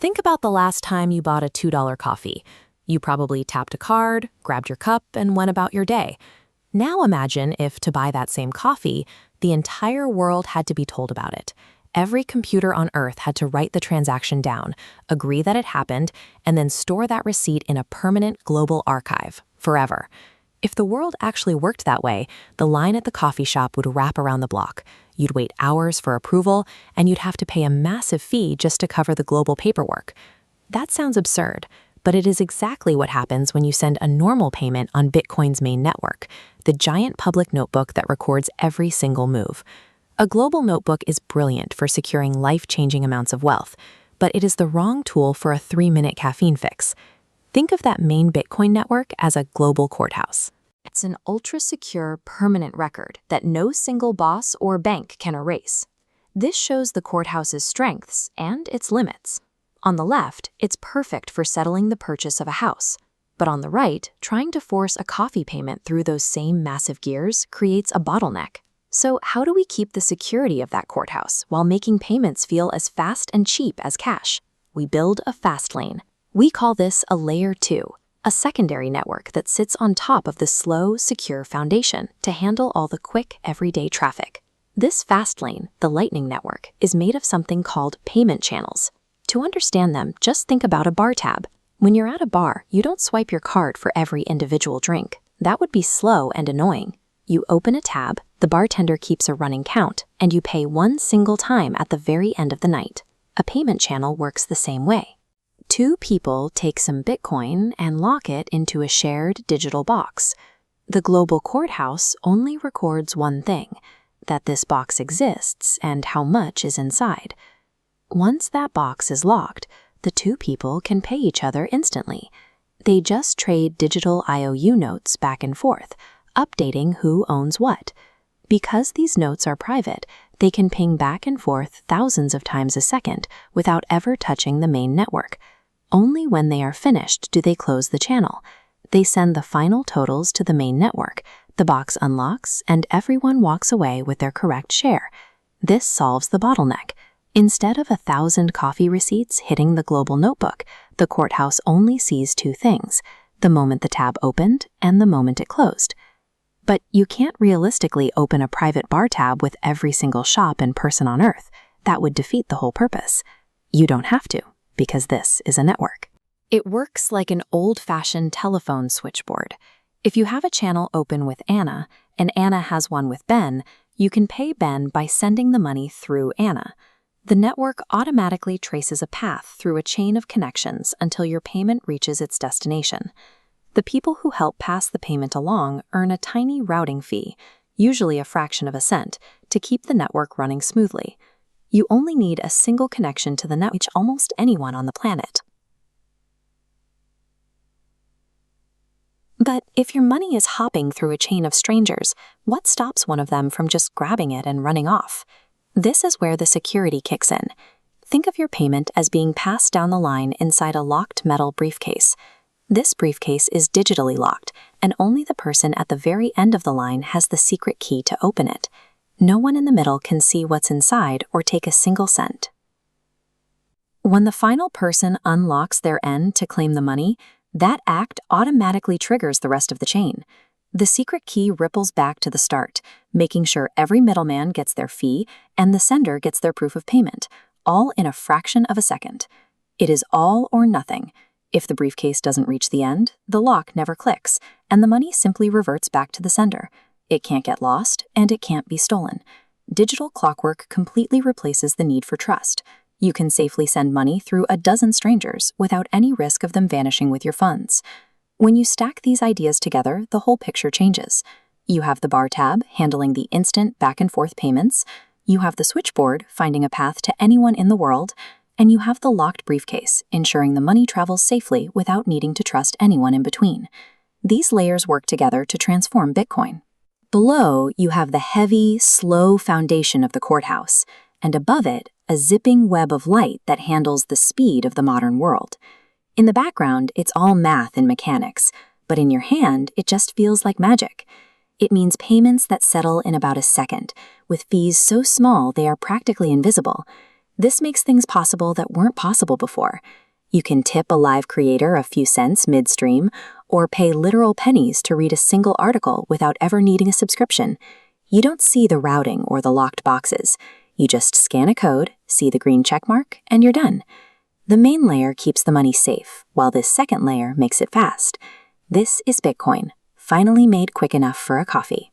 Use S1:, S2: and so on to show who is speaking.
S1: Think about the last time you bought a $2 coffee. You probably tapped a card, grabbed your cup, and went about your day. Now imagine if, to buy that same coffee, the entire world had to be told about it. Every computer on Earth had to write the transaction down, agree that it happened, and then store that receipt in a permanent global archive, forever. If the world actually worked that way, the line at the coffee shop would wrap around the block. You'd wait hours for approval, and you'd have to pay a massive fee just to cover the global paperwork. That sounds absurd, but it is exactly what happens when you send a normal payment on Bitcoin's main network, the giant public notebook that records every single move. A global notebook is brilliant for securing life-changing amounts of wealth, but it is the wrong tool for a 3-minute caffeine fix. Think of that main Bitcoin network as a global courthouse. It's an ultra-secure, permanent record that no single boss or bank can erase. This shows the courthouse's strengths and its limits. On the left, it's perfect for settling the purchase of a house. But on the right, trying to force a coffee payment through those same massive gears creates a bottleneck. So how do we keep the security of that courthouse while making payments feel as fast and cheap as cash? We build a fast lane. We call this a layer 2, a secondary network that sits on top of the slow, secure foundation to handle all the quick, everyday traffic. This fast lane, the Lightning Network, is made of something called payment channels. To understand them, just think about a bar tab. When you're at a bar, you don't swipe your card for every individual drink. That would be slow and annoying. You open a tab, the bartender keeps a running count, and you pay one single time at the very end of the night. A payment channel works the same way. Two people take some Bitcoin and lock it into a shared digital box. The global courthouse only records one thing, that this box exists and how much is inside. Once that box is locked, the two people can pay each other instantly. They just trade digital IOU notes back and forth, updating who owns what. Because these notes are private, they can ping back and forth thousands of times a second without ever touching the main network. Only when they are finished do they close the channel. They send the final totals to the main network, the box unlocks, and everyone walks away with their correct share. This solves the bottleneck. Instead of 1,000 coffee receipts hitting the global notebook, the courthouse only sees two things, the moment the tab opened and the moment it closed. But you can't realistically open a private bar tab with every single shop and person on Earth. That would defeat the whole purpose. You don't have to, because this is a network. It works like an old-fashioned telephone switchboard. If you have a channel open with Anna, and Anna has one with Ben, you can pay Ben by sending the money through Anna. The network automatically traces a path through a chain of connections until your payment reaches its destination. The people who help pass the payment along earn a tiny routing fee, usually a fraction of a cent, to keep the network running smoothly. You only need a single connection to the network to reach almost anyone on the planet. But if your money is hopping through a chain of strangers, what stops one of them from just grabbing it and running off? This is where the security kicks in. Think of your payment as being passed down the line inside a locked metal briefcase. This briefcase is digitally locked, and only the person at the very end of the line has the secret key to open it. No one in the middle can see what's inside or take a single cent. When the final person unlocks their end to claim the money, that act automatically triggers the rest of the chain. The secret key ripples back to the start, making sure every middleman gets their fee and the sender gets their proof of payment, all in a fraction of a second. It is all or nothing. If the briefcase doesn't reach the end, the lock never clicks, and the money simply reverts back to the sender. It can't get lost, and it can't be stolen. Digital clockwork completely replaces the need for trust. You can safely send money through a dozen strangers without any risk of them vanishing with your funds. When you stack these ideas together, the whole picture changes. You have the bar tab handling the instant back and forth payments, you have the switchboard finding a path to anyone in the world, and you have the locked briefcase ensuring the money travels safely without needing to trust anyone in between. These layers work together to transform Bitcoin. Below, you have the heavy, slow foundation of the courthouse, and above it, a zipping web of light that handles the speed of the modern world. In the background, it's all math and mechanics, but in your hand, it just feels like magic. It means payments that settle in about a second, with fees so small they are practically invisible. This makes things possible that weren't possible before. You can tip a live creator a few cents midstream, or pay literal pennies to read a single article without ever needing a subscription. You don't see the routing or the locked boxes. You just scan a code, see the green check mark, and you're done. The main layer keeps the money safe, while this second layer makes it fast. This is Bitcoin, finally made quick enough for a coffee.